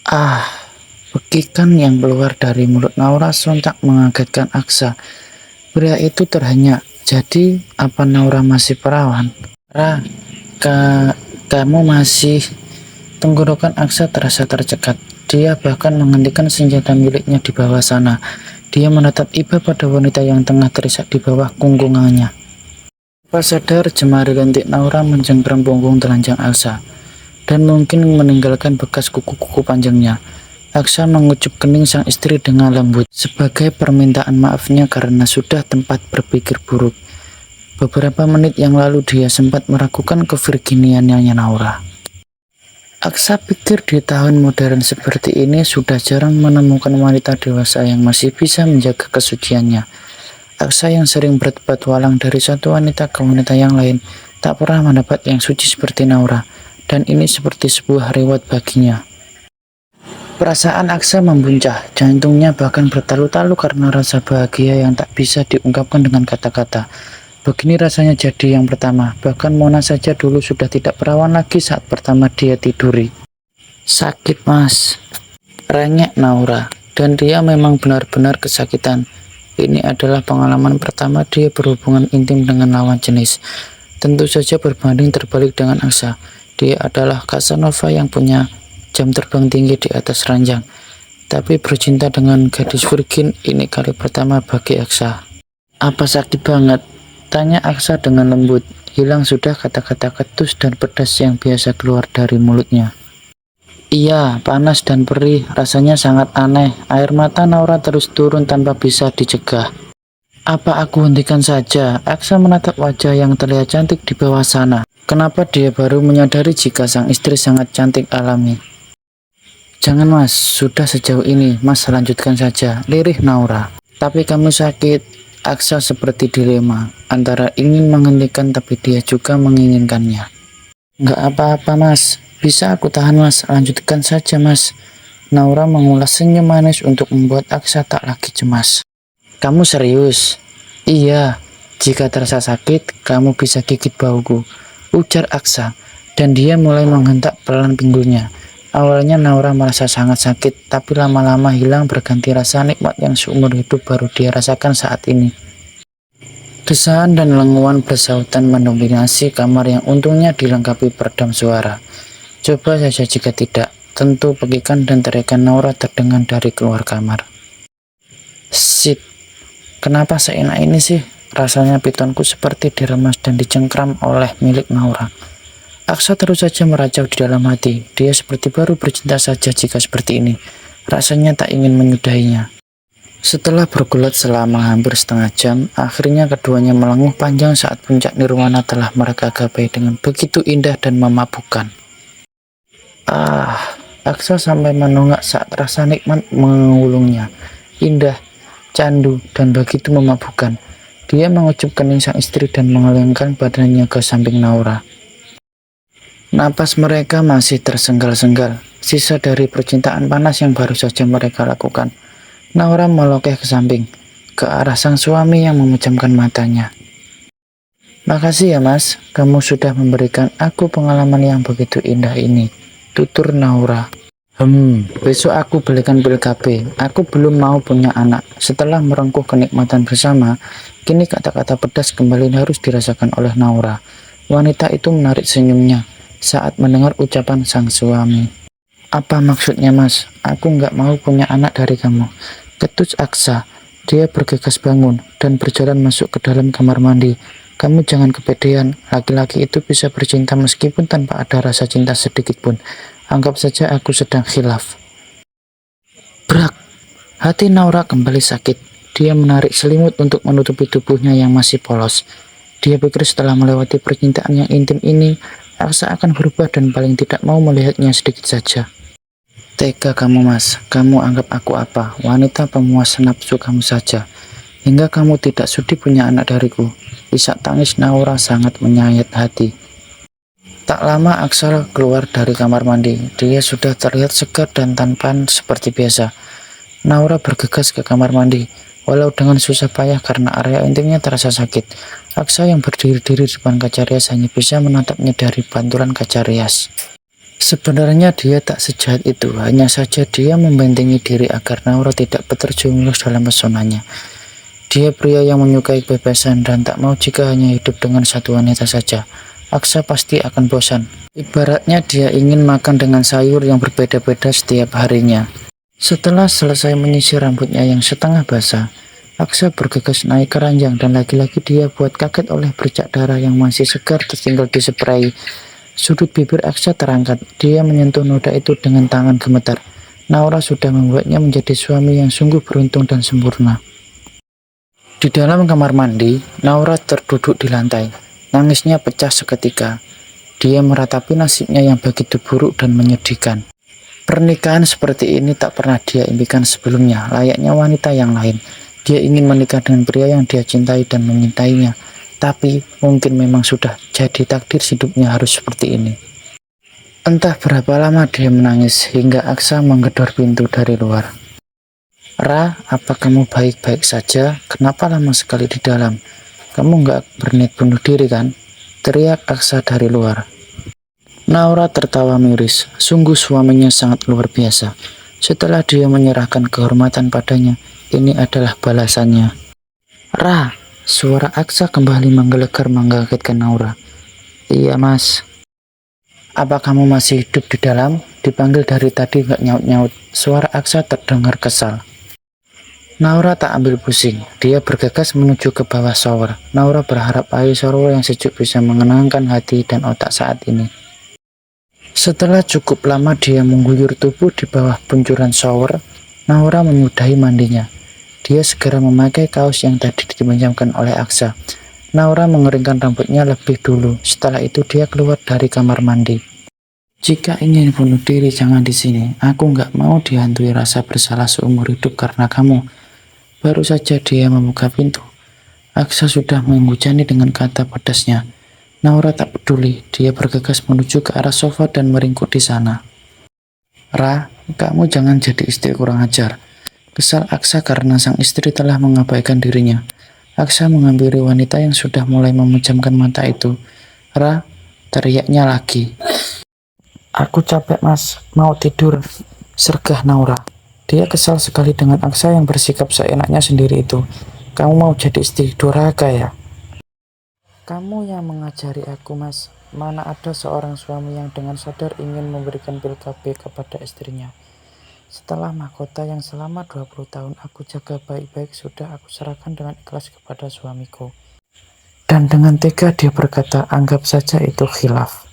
Ah, pekikan yang keluar dari mulut Naura sontak mengagetkan Aksa. Pria itu terhenyak. Jadi, apa Naura masih perawan? Ra, ka, kamu masih... Tenggorokan Aksa terasa tercekat. Dia bahkan menghentikan senjata miliknya di bawah sana. Dia menatap iba pada wanita yang tengah terisak di bawah kungkungannya. Tanpa sadar, jemari lentik Naura mencengkram punggung telanjang Aksa, dan mungkin meninggalkan bekas kuku-kuku panjangnya. Aksa mengucup kening sang istri dengan lembut, sebagai permintaan maafnya karena sudah tempat berpikir buruk. Beberapa menit yang lalu dia sempat meragukan kevirginiannya Naura. Aksa pikir di tahun modern seperti ini sudah jarang menemukan wanita dewasa yang masih bisa menjaga kesuciannya. Aksa yang sering berpetualang dari satu wanita ke wanita yang lain, tak pernah mendapat yang suci seperti Naura, dan ini seperti sebuah reward baginya. Perasaan Aksa membuncah, jantungnya bahkan bertalu-talu karena rasa bahagia yang tak bisa diungkapkan dengan kata-kata. Begini rasanya jadi yang pertama, bahkan Mona saja dulu sudah tidak perawan lagi saat pertama dia tiduri. Sakit mas, rengek Naura, dan dia memang benar-benar kesakitan. Ini adalah pengalaman pertama dia berhubungan intim dengan lawan jenis. Tentu saja berbanding terbalik dengan Aksa. Dia adalah Casanova yang punya jam terbang tinggi di atas ranjang. Tapi bercinta dengan gadis virgin ini kali pertama bagi Aksa. Apa sakit banget? Tanya Aksa dengan lembut. Hilang sudah kata-kata ketus dan pedas yang biasa keluar dari mulutnya. Iya, panas dan perih, rasanya sangat aneh. Air mata Naura terus turun tanpa bisa dicegah. Apa aku hentikan saja? Aksa menatap wajah yang terlihat cantik di bawah sana. Kenapa dia baru menyadari jika sang istri sangat cantik alami? Jangan mas, sudah sejauh ini, mas lanjutkan saja, lirih Naura. Tapi kamu sakit. Aksa seperti dilema, antara ingin menghentikan tapi dia juga menginginkannya. Nggak apa-apa mas, bisa aku tahan mas, lanjutkan saja mas. Naura mengulas senyum manis untuk membuat Aksa tak lagi cemas. Kamu serius? Iya, jika terasa sakit, kamu bisa gigit bauku, ujar Aksa, dan dia mulai menghentak pelan pinggulnya. Awalnya Naura merasa sangat sakit, tapi lama-lama hilang berganti rasa nikmat yang seumur hidup baru dia rasakan saat ini. Desahan dan lenguan bersautan mendominasi kamar yang untungnya dilengkapi peredam suara. Coba saja jika tidak, tentu pekikan dan teriakan Naura terdengar dari keluar kamar. Sit, kenapa seenak ini sih? Rasanya pitonku seperti diremas dan dicengkram oleh milik Naura. Aksa terus saja meracau di dalam hati. Dia seperti baru bercinta saja jika seperti ini. Rasanya tak ingin menyudahinya. Setelah bergulat selama hampir setengah jam, akhirnya keduanya melenguh panjang saat puncak nirwana telah mereka gapai dengan begitu indah dan memabukkan. Aksa sampai menunggak saat rasa nikmat mengulungnya. Indah, candu, dan begitu memabukkan. Dia mengucup kening sang istri dan mengelengkan badannya ke samping Naura. Napas mereka masih tersenggal-senggal, sisa dari percintaan panas yang baru saja mereka lakukan. Naura melokeh ke samping, ke arah sang suami yang memejamkan matanya. Makasih ya mas, kamu sudah memberikan aku pengalaman yang begitu indah ini, tutur Naura. Besok aku belikan pil KB, aku belum mau punya anak. Setelah merengkuh kenikmatan bersama, kini kata-kata pedas kembali harus dirasakan oleh Naura. Wanita itu menarik senyumnya saat mendengar ucapan sang suami. Apa maksudnya mas? Aku nggak mau punya anak dari kamu, ketus Aksa. Dia bergegas bangun dan berjalan masuk ke dalam kamar mandi. Kamu jangan kepedean, laki-laki itu bisa bercinta meskipun tanpa ada rasa cinta sedikit pun. Anggap saja aku sedang khilaf. Brak, hati Naura kembali sakit. Dia menarik selimut untuk menutupi tubuhnya yang masih polos. Dia pikir setelah melewati percintaan yang intim ini, Aksa akan berubah dan paling tidak mau melihatnya sedikit saja. Tega kamu mas, kamu anggap aku apa? Wanita pemuas nafsu kamu saja. Hingga kamu tidak sudi punya anak dariku. Isak tangis Naura sangat menyayat hati. Tak lama Aksa keluar dari kamar mandi. Dia sudah terlihat segar dan tampan seperti biasa. Naura bergegas ke kamar mandi, walau dengan susah payah karena area intimnya terasa sakit. Aksa yang berdiri-diri di depan kaca rias hanya bisa menatapnya dari pantulan kaca rias. Sebenarnya dia tak sejahat itu, hanya saja dia membentengi diri agar Naura tidak terjerumus dalam pesonanya. Dia pria yang menyukai kebebasan dan tak mau jika hanya hidup dengan satu wanita saja. Aksa pasti akan bosan. Ibaratnya dia ingin makan dengan sayur yang berbeda-beda setiap harinya. Setelah selesai menyisir rambutnya yang setengah basah, Aksa bergegas naik ke ranjang dan lagi-lagi dia buat kaget oleh bercak darah yang masih segar tertinggal di spray. Sudut bibir Aksa terangkat. Dia menyentuh noda itu dengan tangan gemetar. Naura sudah membuatnya menjadi suami yang sungguh beruntung dan sempurna. Di dalam kamar mandi, Naura terduduk di lantai. Nangisnya pecah seketika. Dia meratapi nasibnya yang begitu buruk dan menyedihkan. Pernikahan seperti ini tak pernah dia impikan sebelumnya, layaknya wanita yang lain. Dia ingin menikah dengan pria yang dia cintai dan menyintainya. Tapi mungkin memang sudah jadi takdir hidupnya harus seperti ini. Entah berapa lama dia menangis hingga Aksa menggedor pintu dari luar. Ra, apa kamu baik-baik saja? Kenapa lama sekali di dalam? Kamu nggak berniat bunuh diri kan? Teriak Aksa dari luar. Naura tertawa miris. Sungguh suaminya sangat luar biasa. Setelah dia menyerahkan kehormatan padanya, ini adalah balasannya. Ra, suara Aksa kembali menggelegar mengagetkan Naura. Iya mas. Apa kamu masih hidup di dalam? Dipanggil dari tadi nggak nyaut-nyaut. Suara Aksa terdengar kesal. Naura tak ambil pusing. Dia bergegas menuju ke bawah shower. Naura berharap air shower yang sejuk bisa mengenangkan hati dan otak saat ini. Setelah cukup lama dia mengguyur tubuh di bawah puncuran shower, Naura menyudahi mandinya. Dia segera memakai kaos yang tadi dipinjamkan oleh Aksa. Naura mengeringkan rambutnya lebih dulu. Setelah itu dia keluar dari kamar mandi. Jika ingin bunuh diri jangan di sini. Aku nggak mau dihantui rasa bersalah seumur hidup karena kamu. Baru saja dia membuka pintu, Aksa sudah menghujani dengan kata pedasnya. Naura tak peduli, dia bergegas menuju ke arah sofa dan meringkuk di sana. Ra, kamu jangan jadi istri kurang ajar. Kesal Aksa karena sang istri telah mengabaikan dirinya. Aksa menghampiri wanita yang sudah mulai memejamkan mata itu. Ra, teriaknya lagi. Aku capek mas, mau tidur, sergah Naura. Dia kesal sekali dengan Aksa yang bersikap seenaknya sendiri itu. Kamu mau jadi istri durhaka ya? Kamu yang mengajari aku mas. Mana ada seorang suami yang dengan sadar ingin memberikan pil KB kepada istrinya. Setelah mahkota yang selama 20 tahun aku jaga baik-baik sudah aku serahkan dengan ikhlas kepada suamiku. Dan dengan tega dia berkata, anggap saja itu khilaf.